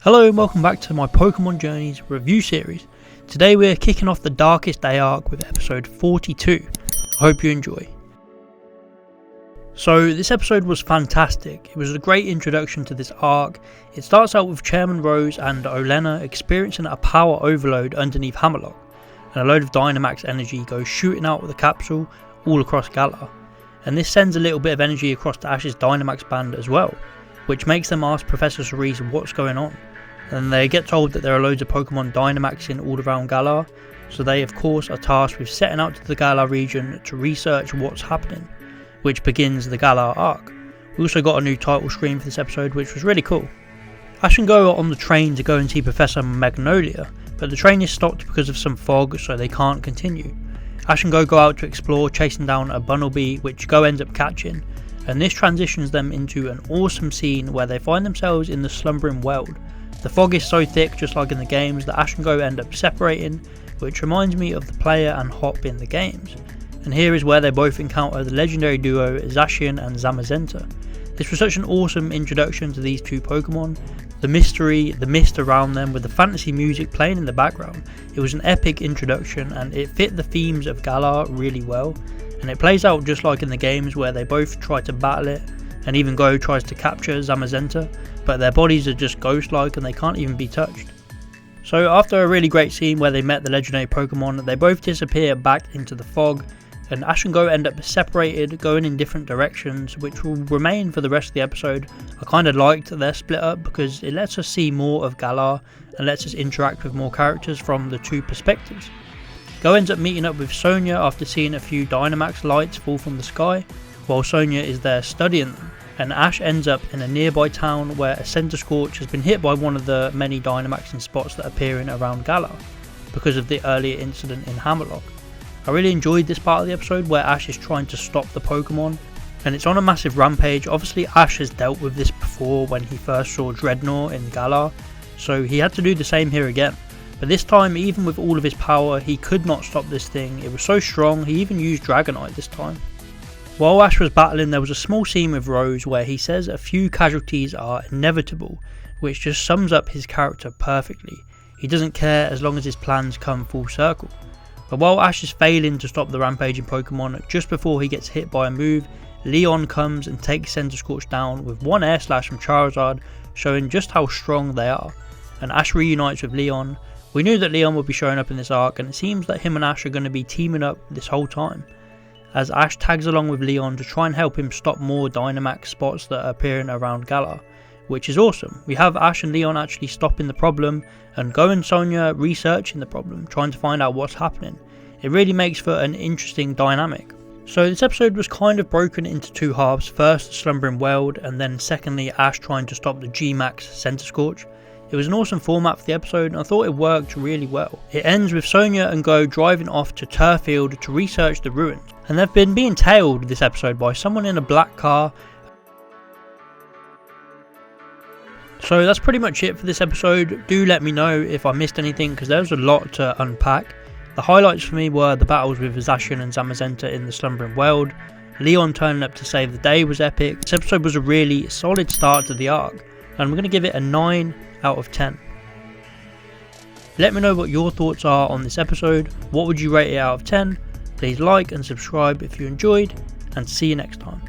Hello and welcome back to my Pokemon Journeys review series. Today we're kicking off the Darkest Day arc with episode 42. I hope you enjoy. So this episode was fantastic. It was a great introduction to this arc. It starts out with Chairman Rose and Olena experiencing a power overload underneath Hammerlock, and a load of Dynamax energy goes shooting out of the capsule all across Galar. And this sends a little bit of energy across to Ash's Dynamax band as well, which makes them ask Professor Cerise what's going on. And they get told that there are loads of Pokemon Dynamaxing all around Galar, so they of course are tasked with setting out to the Galar region to research what's happening, which begins the Galar arc. We also got a new title screen for this episode, which was really cool. Ash and Go are on the train to go and see Professor Magnolia, but the train is stopped because of some fog, so they can't continue. Ash and Go out to explore, chasing down a Bunnelby, which Go ends up catching, and this transitions them into an awesome scene where they find themselves in the slumbering world. The fog is so thick, just like in the games, that Ash and Go end up separating, which reminds me of the player and Hop in the games. And here is where they both encounter the legendary duo Zacian and Zamazenta. This was such an awesome introduction to these two Pokemon. The mystery, the mist around them with the fantasy music playing in the background. It was an epic introduction and it fit the themes of Galar really well. And it plays out just like in the games where they both try to battle it, and even Go tries to capture Zamazenta, but their bodies are just ghost-like and they can't even be touched. So after a really great scene where they met the legendary Pokemon, they both disappear back into the fog, and Ash and Go end up separated, going in different directions, which will remain for the rest of the episode. I kind of liked their split up because it lets us see more of Galar and lets us interact with more characters from the two perspectives. Go ends up meeting up with Sonia after seeing a few Dynamax lights fall from the sky, while Sonia is there studying them, and Ash ends up in a nearby town where a Center Scorch has been hit by one of the many Dynamaxing spots that appear in around Galar because of the earlier incident in Hammerlock. I really enjoyed this part of the episode where Ash is trying to stop the Pokemon, and it's on a massive rampage. Obviously Ash has dealt with this before when he first saw Dreadnought in Galar, so he had to do the same here again. But this time, even with all of his power, he could not stop this thing. It was so strong, he even used Dragonite this time. While Ash was battling, there was a small scene with Rose where he says a few casualties are inevitable, which just sums up his character perfectly. He doesn't care as long as his plans come full circle. But while Ash is failing to stop the rampaging Pokemon, just before he gets hit by a move, Leon comes and takes Center Scorch down with one Air Slash from Charizard, showing just how strong they are. And Ash reunites with Leon. We knew that Leon would be showing up in this arc, and it seems that him and Ash are going to be teaming up this whole time, as Ash tags along with Leon to try and help him stop more Dynamax spots that are appearing around Galar, which is awesome. We have Ash and Leon actually stopping the problem, and Go and Sonia researching the problem, trying to find out what's happening. It really makes for an interesting dynamic. So this episode was kind of broken into two halves, first the Slumbering World, and then secondly Ash trying to stop the G-Max Center Scorch. It was an awesome format for the episode, and I thought it worked really well. It ends with Sonia and Go driving off to Turffield to research the ruins, and they've been being tailed this episode by someone in a black car. So that's pretty much it for this episode. Do let me know if I missed anything, because there was a lot to unpack. The highlights for me were the battles with Zacian and Zamazenta in the Slumbering World. Leon turning up to save the day was epic. This episode was a really solid start to the arc, and I'm going to give it a 9 out of 10. Let me know what your thoughts are on this episode. What would you rate it out of 10? Please like and subscribe if you enjoyed, and see you next time.